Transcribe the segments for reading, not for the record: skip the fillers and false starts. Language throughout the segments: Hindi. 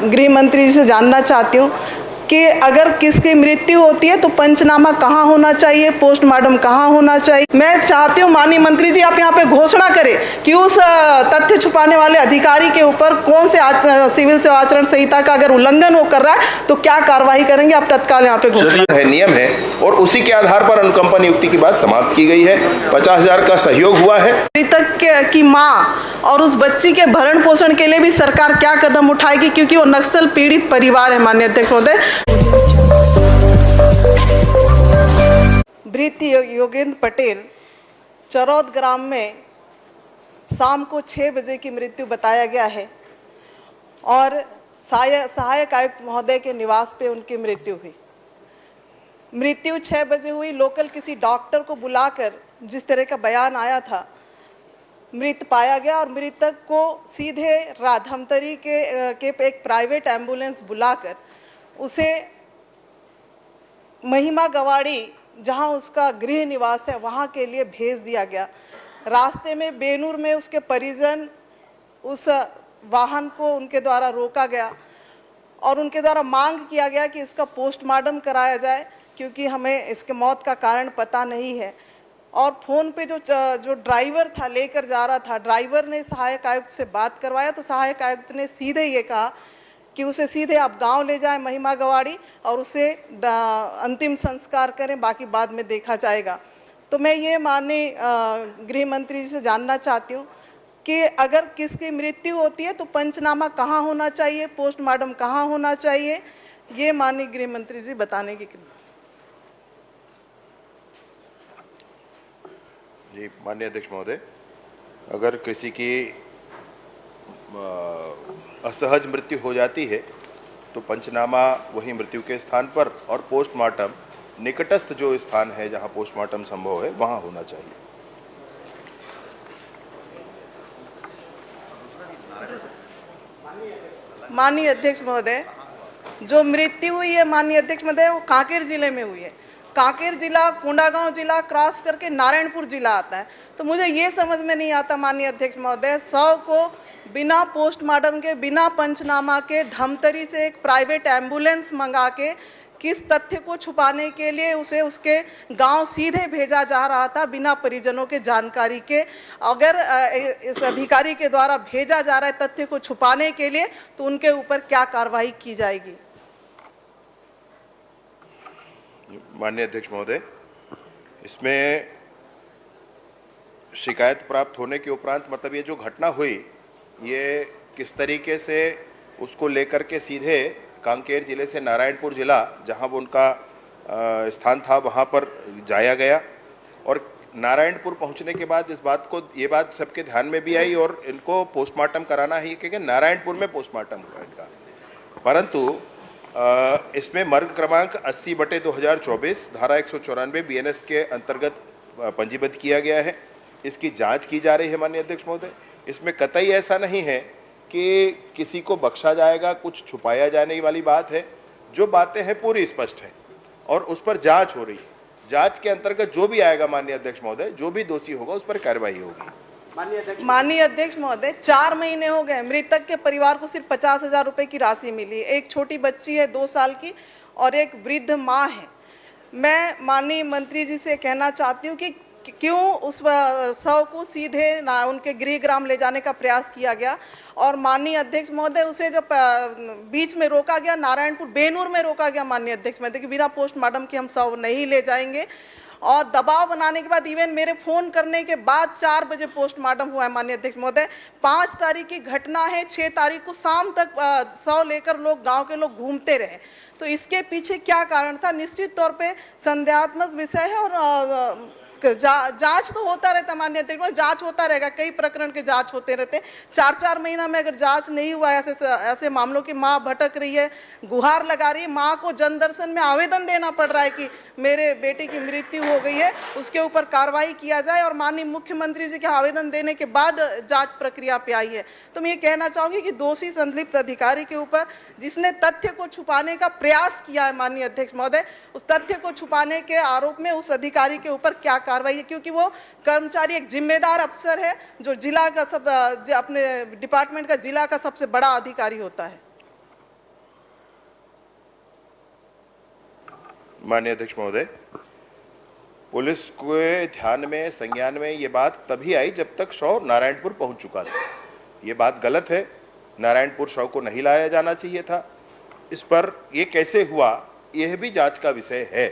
गृह मंत्री जी से जानना चाहती हूँ कि अगर किसकी मृत्यु होती है तो पंचनामा कहाँ होना चाहिए, पोस्टमार्टम कहाँ होना चाहिए। मैं चाहती हूँ माननीय मंत्री जी आप यहाँ पे घोषणा करें कि उस तथ्य छुपाने वाले अधिकारी के ऊपर कौन से सिविल सेवा आचरण संहिता का अगर उल्लंघन वो कर रहा है तो क्या कार्रवाई करेंगे। आप तत्काल यहाँ पे घोषणा है, नियम है और उसी के आधार पर अनुकंपा नियुक्ति की बात समाप्त की गई है। 50,000 का सहयोग हुआ है। मृतक की माँ और उस बच्ची के भरण पोषण के लिए भी सरकार क्या कदम उठाएगी, क्योंकि वो नक्सल पीड़ित परिवार है। माननीय अध्यक्ष महोदय, मृत योगेंद्र पटेल चरौद ग्राम में शाम को 6 बजे की मृत्यु बताया गया है और सहायक आयुक्त महोदय के निवास पे उनकी मृत्यु हुई। मृत्यु 6 बजे हुई। लोकल किसी डॉक्टर को बुलाकर जिस तरह का बयान आया था, मृत पाया गया और मृतक को सीधे धमतरी के एक प्राइवेट एम्बुलेंस बुलाकर उसे महिमा गवाड़ी, जहां उसका गृह निवास है, वहां के लिए भेज दिया गया। रास्ते में बेनूर में उसके परिजन उस वाहन को उनके द्वारा रोका गया और उनके द्वारा मांग किया गया कि इसका पोस्टमार्टम कराया जाए, क्योंकि हमें इसके मौत का कारण पता नहीं है। और फ़ोन पे जो ड्राइवर था लेकर जा रहा था, ड्राइवर ने सहायक आयुक्त से बात करवाया तो सहायक आयुक्त ने सीधे ये कहा कि उसे सीधे आप गांव ले जाएं महिमा गवाड़ी और उसे अंतिम संस्कार करें, बाकी बाद में देखा जाएगा। तो मैं ये माननीय गृह मंत्री जी से जानना चाहती हूँ कि अगर किसकी मृत्यु होती है तो पंचनामा कहाँ होना चाहिए, पोस्टमार्टम कहाँ होना चाहिए, ये माननीय गृह मंत्री जी बताने की। जी माननीय अध्यक्ष महोदय, अगर किसी की असहज मृत्यु हो जाती है तो पंचनामा वही मृत्यु के स्थान पर और पोस्टमार्टम निकटस्थ जो स्थान है जहां पोस्टमार्टम संभव है वहां होना चाहिए। माननीय अध्यक्ष महोदय, जो मृत्यु हुई है माननीय अध्यक्ष महोदय वो कांकेर जिले में हुई है। कांकेर जिला कोंडागांव जिला क्रॉस करके नारायणपुर जिला आता है। तो मुझे ये समझ में नहीं आता माननीय अध्यक्ष महोदय, 100 को बिना पोस्टमार्टम के, बिना पंचनामा के धमतरी से एक प्राइवेट एम्बुलेंस मंगा के किस तथ्य को छुपाने के लिए उसे उसके गांव सीधे भेजा जा रहा था बिना परिजनों के जानकारी के। अगर इस अधिकारी के द्वारा भेजा जा रहा है तथ्य को छुपाने के लिए तो उनके ऊपर क्या कार्रवाई की जाएगी। माननीय अध्यक्ष महोदय, इसमें शिकायत प्राप्त होने के उपरांत मतलब ये जो घटना हुई ये किस तरीके से उसको लेकर के सीधे कांकेर जिले से नारायणपुर जिला जहां वो उनका स्थान था वहां पर जाया गया और नारायणपुर पहुंचने के बाद इस बात को ये बात सबके ध्यान में भी आई और इनको पोस्टमार्टम कराना है क्योंकि नारायणपुर में पोस्टमार्टम हुआ इनका, परंतु इसमें मर्ग क्रमांक 80/2024 धारा 194 BNS के अंतर्गत पंजीबद्ध किया गया है। इसकी जांच की जा रही है माननीय अध्यक्ष महोदय। इसमें कतई ऐसा नहीं है कि किसी को बख्शा जाएगा, कुछ छुपाया जाने वाली बात है। जो बातें हैं पूरी स्पष्ट है और उस पर जांच हो रही है। जांच के अंतर्गत जो भी आएगा माननीय अध्यक्ष महोदय, जो भी दोषी होगा उस पर कार्रवाई होगी। माननीय अध्यक्ष महोदय, 4 महीने हो गए, मृतक के परिवार को सिर्फ 50,000 रुपए की राशि मिली। एक छोटी बच्ची है 2 साल की और एक वृद्ध माँ है। मैं माननीय मंत्री जी से कहना चाहती हूँ कि क्यों उस शव को सीधे उनके गृह ग्राम ले जाने का प्रयास किया गया और माननीय अध्यक्ष महोदय उसे जब बीच में रोका गया, नारायणपुर बेनूर में रोका गया माननीय अध्यक्ष महोदय कि बिना पोस्टमार्टम के हम शव नहीं ले जाएंगे और दबाव बनाने के बाद इवन मेरे फोन करने के बाद 4 बजे पोस्टमार्टम हुआ है माननीय अध्यक्ष महोदय। 5 तारीख की घटना है, 6 तारीख को शाम तक शव लेकर लोग गांव के लोग घूमते रहे। तो इसके पीछे क्या कारण था, निश्चित तौर पे संदेहात्मक विषय है और जांच तो होता रहता माननीय अध्यक्ष, जांच होता रहेगा, कई प्रकरण के जांच होते रहते। 4-4 महीना में अगर जांच नहीं हुआ, ऐसे मामलों की माँ भटक रही है, गुहार लगा रही है, माँ को जन दर्शन में आवेदन देना पड़ रहा है कि मेरे बेटे की मृत्यु हो गई है, उसके ऊपर कार्रवाई किया जाए और माननीय मुख्यमंत्री जी के आवेदन देने के बाद जांच प्रक्रिया पे आई है। तो मैं ये कहना चाहूंगी कि दोषी संलिप्त अधिकारी के ऊपर जिसने तथ्य को छुपाने का प्रयास किया है माननीय अध्यक्ष महोदय, उस तथ्य को छुपाने के आरोप में उस अधिकारी के ऊपर क्या कार्रवाई है, क्योंकि वो कर्मचारी एक जिम्मेदार अफसर है जो जिला का अपने डिपार्टमेंट का जिला का सबसे बड़ा अधिकारी होता है। माननीय अध्यक्ष महोदय, पुलिस के ध्यान में, संज्ञान में ये बात तभी आई जब तक शव नारायणपुर पहुंच चुका था। ये बात गलत है, नारायणपुर शव को नहीं लाया जाना चाहिए था। इस पर ये कैसे हुआ, यह भी जांच का विषय है।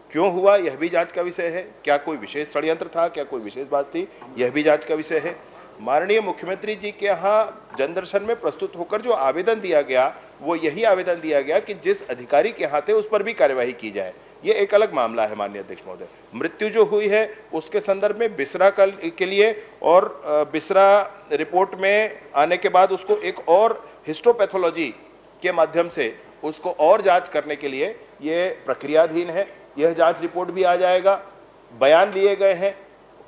क्यों हुआ, यह भी जांच का विषय है। क्या कोई विशेष षड्यंत्र था, क्या कोई विशेष बात थी, यह भी जांच का विषय है। माननीय मुख्यमंत्री जी के यहाँ जनदर्शन में प्रस्तुत होकर जो आवेदन दिया गया, वो यही आवेदन दिया गया कि जिस अधिकारी के हाथ है उस पर भी कार्यवाही की जाए। ये एक अलग मामला है माननीय अध्यक्ष महोदय। मृत्यु जो हुई है उसके संदर्भ में बिसरा के लिए और बिसरा रिपोर्ट में आने के बाद उसको एक और हिस्टोपैथोलॉजी के माध्यम से उसको और जांच करने के लिए ये प्रक्रियाधीन है। यह जांच रिपोर्ट भी आ जाएगा। बयान लिए गए हैं,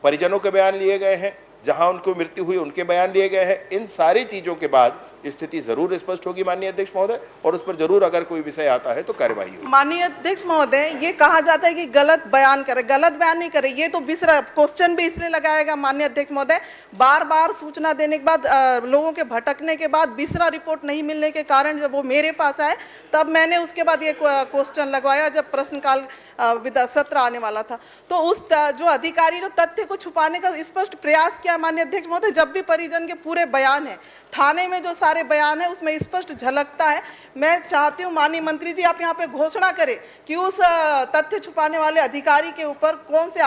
परिजनों के बयान लिए गए हैं, जहां उनको मृत्यु हुई उनके बयान लिए गए हैं। इन सारी चीजों के बाद स्थिति जरूर स्पष्ट होगी माननीय अध्यक्ष महोदय, और उस पर जरूर अगर कोई विषय आता है तो कार्यवाही होगी। माननीय अध्यक्ष महोदय, ये कहा जाता है कि गलत बयान करे, गलत बयान नहीं करे। ये तो बिसरा क्वेश्चन भी इसलिए लगाएगा माननीय अध्यक्ष महोदय, बार बार सूचना देने के बाद, लोगों के भटकने के बाद बिसरा रिपोर्ट नहीं मिलने के कारण जब वो मेरे पास आए तब मैंने उसके बाद ये क्वेश्चन लगवाया जब प्रश्नकाल सत्र आने वाला था। तो उस जो अधिकारी ने तथ्य को छुपाने का स्पष्ट प्रयास किया माननीय अध्यक्ष महोदय। जब भी परिजन के पूरे बयान है, थाने में जो सारे बयान है उसमें स्पष्ट झलकता है। मैं चाहती हूँ माननीय मंत्री जी आप यहाँ पे घोषणा करें कि उस तथ्य छुपाने वाले अधिकारी के ऊपर कौन से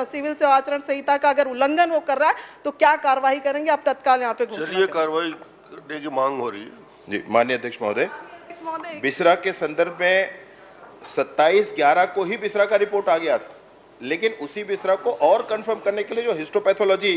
सिविल सेवा आचरण संहिता का अगर उल्लंघन वो कर रहा है तो क्या कार्रवाई करेंगे। आप तत्काल यहाँ पे घोषणा कार्रवाई करने की मांग हो रही है। जी माननीय अध्यक्ष महोदय, बिसरा के संदर्भ में 27/11 को ही बिसरा का रिपोर्ट आ गया था, लेकिन उसी बिसरा को और कंफर्म करने के लिए जो हिस्टोपैथोलॉजी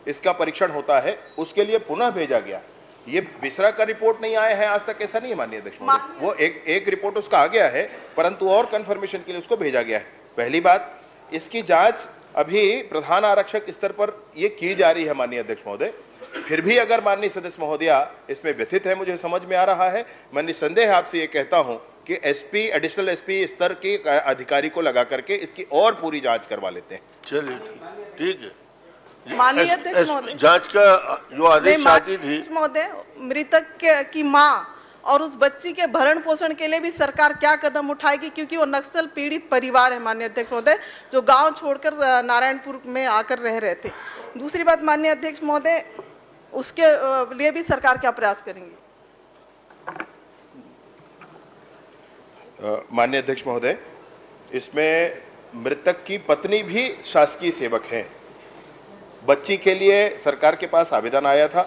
इसका परीक्षण होता है उसके लिए पुनः भेजा गया। ये बिसरा का रिपोर्ट नहीं आया है आज तक, ऐसा नहीं है माननीय अध्यक्ष महोदय। वो एक रिपोर्ट उसका आ गया है, परंतु और कंफर्मेशन के लिए उसको भेजा गया है। पहली बात, इसकी जांच अभी प्रधान आरक्षक स्तर पर ये की जा रही है माननीय अध्यक्ष महोदय। फिर भी अगर माननीय सदस्य महोदया इसमें व्यथित है, मुझे समझ में आ रहा है, मैं निसंदेह आपसे ये कहता हूं कि एसपी, एडिशनल एसपी स्तर के अधिकारी को लगा करके इसकी और पूरी जांच करवा लेते हैं। चलिए ठीक है। माननीय अध्यक्ष महोदय, जांच का जो आदेश आती थी महोदय, मृतक की मां और उस बच्ची के भरण पोषण के लिए भी सरकार क्या कदम उठाएगी, क्योंकि वो नक्सल पीड़ित परिवार है माननीय अध्यक्ष महोदय, जो गांव छोड़कर नारायणपुर में आकर रह रहे थे। दूसरी बात माननीय अध्यक्ष महोदय, उसके लिए भी सरकार क्या प्रयास करेंगे। माननीय अध्यक्ष महोदय, इसमें मृतक की पत्नी भी शासकीय सेवक हैं। बच्ची के लिए सरकार के पास आवेदन आया था,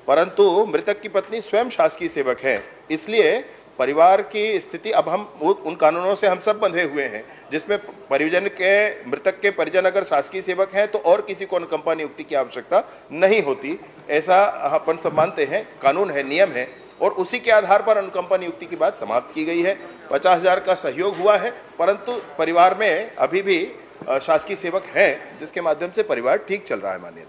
परंतु मृतक की पत्नी स्वयं शासकीय सेवक है। इसलिए परिवार की स्थिति, अब हम उन कानूनों से हम सब बंधे हुए हैं जिसमें मृतक के परिजन अगर शासकीय सेवक हैं तो और किसी को अनुकंपा नियुक्ति की आवश्यकता नहीं होती। ऐसा अपन सब मानते हैं, कानून है, नियम है, और उसी के आधार पर अनुकंपा नियुक्ति की बात समाप्त की गई है। 50,000 का सहयोग हुआ है, परंतु परिवार में अभी भी शासकीय सेवक हैं जिसके माध्यम से परिवार ठीक चल रहा है माननीय।